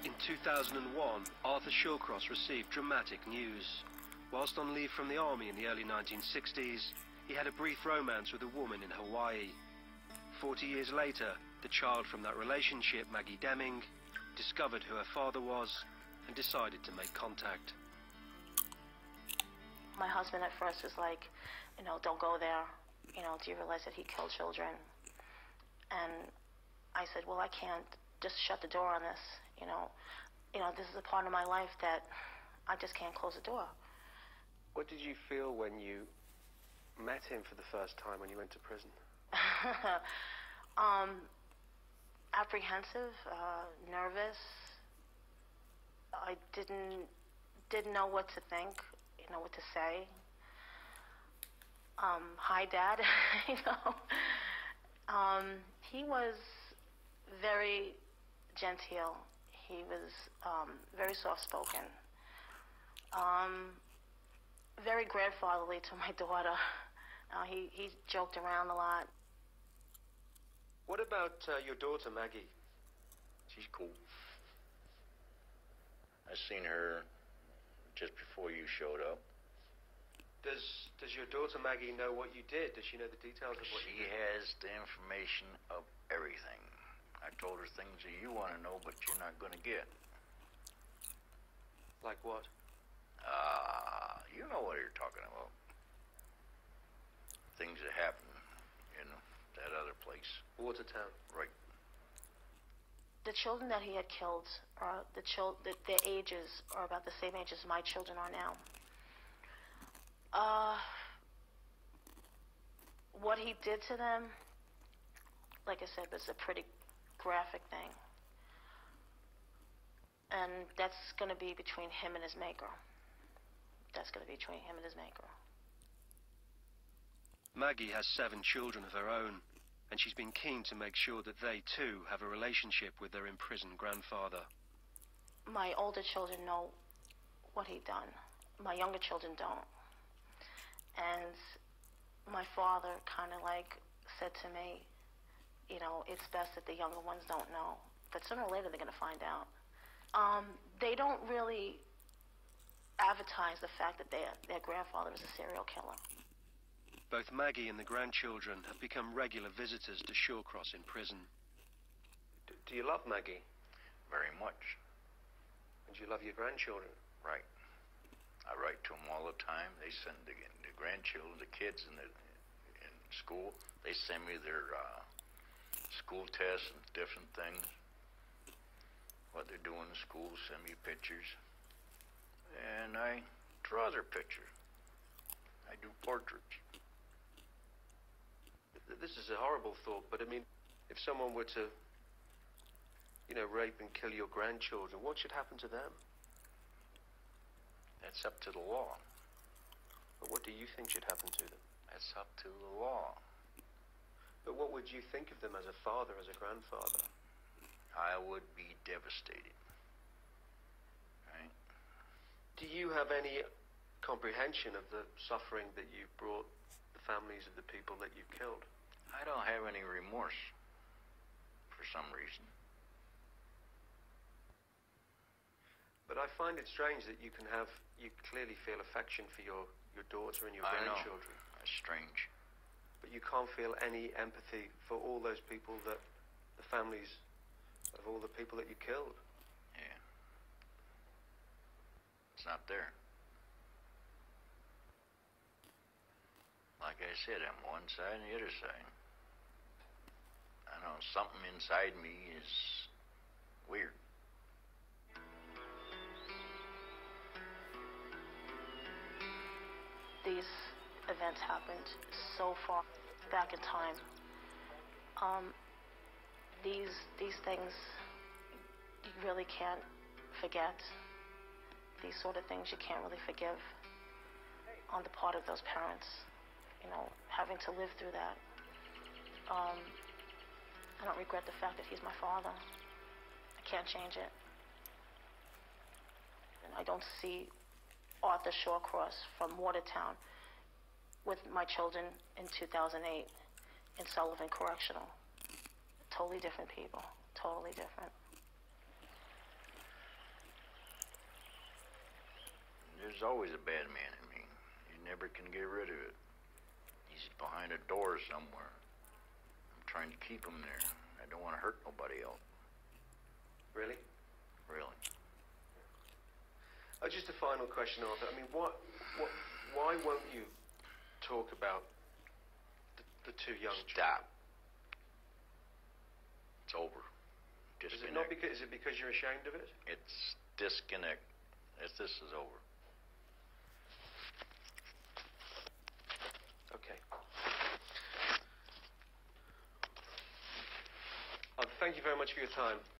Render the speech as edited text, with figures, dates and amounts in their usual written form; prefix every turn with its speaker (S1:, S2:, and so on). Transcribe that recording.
S1: In 2001, Arthur Shawcross received dramatic news. Whilst on leave from the army in the early 1960s, he had a brief romance with a woman in Hawaii. 40 years later, the child from that relationship, Maggie Deming, discovered who her father was and decided to make contact.
S2: My husband at first was like, don't go there. Do you realize that he killed children? And I said, well, I can't just shut the door on this. This is a part of my life that I just can't close the door.
S1: What did you feel when you met him for the first time when you went to prison?
S2: Apprehensive, nervous. I didn't know what to think, what to say. Hi, Dad. He was very genteel. He was very soft-spoken. Very grandfatherly to my daughter. He joked around a lot.
S1: What about your daughter, Maggie?
S3: She's cool. I seen her just before you showed up.
S1: Does your daughter Maggie know what you did? Does she know the details of what you did?
S3: She has the information of everything. I told her things that you want to know, but you're not going to get.
S1: Like what?
S3: You know what you're talking about. Things that happen in that other place.
S1: Watertown.
S3: Right.
S2: The children that he had killed, their ages are about the same age as my children are now. What he did to them, like I said, was a pretty graphic thing. And that's going to be between him and his maker. That's going to be between him and his maker.
S1: Maggie has 7 children of her own, and she's been keen to make sure that they too have a relationship with their imprisoned grandfather.
S2: My older children know what he'd done. My younger children don't. And my father kind of said to me, it's best that the younger ones don't know. But sooner or later they're going to find out. They don't really advertise the fact that their grandfather is a serial killer.
S1: Both Maggie and the grandchildren have become regular visitors to Shawcross in prison. Do you love Maggie?
S3: Very much.
S1: And do you love your grandchildren?
S3: Right. I write to them all the time. They send the grandchildren, the kids in school, they send me their school tests and different things. What they're doing in school, send me pictures. And I draw their pictures. I do portraits.
S1: This is a horrible thought, but I mean, if someone were to, rape and kill your grandchildren, what should happen to them?
S3: That's up to the law.
S1: But what do you think should happen to them?
S3: That's up to the law.
S1: But what would you think of them as a father, as a grandfather?
S3: I would be devastated. Right?
S1: Do you have any comprehension of the suffering that you brought the families of the people that you killed?
S3: I don't have any remorse for some reason.
S1: But I find it strange that you clearly feel affection for your daughter and your grandchildren.
S3: I know. That's strange.
S1: But you can't feel any empathy for all those people the families of all the people that you killed.
S3: Yeah. It's not there. Like I said, I'm one side and the other side. I know something inside me is weird.
S2: These events happened so far back in time. These things you really can't forget. These sort of things you can't really forgive on the part of those parents. Having to live through that. I don't regret the fact that he's my father. I can't change it. And I don't see Arthur Shawcross from Watertown with my children in 2008 in Sullivan Correctional. Totally different people. Totally different.
S3: There's always a bad man in me. You never can get rid of it. He's behind a door somewhere. I'm trying to keep him there. I don't want to hurt nobody else.
S1: Really?
S3: Really.
S1: Just a final question, Arthur. I mean, why won't you talk about the two young children?
S3: Stop. It's over.
S1: Is it not because? Is it because you're ashamed of it?
S3: It's disconnect. This is over.
S1: Okay. Thank you very much for your time.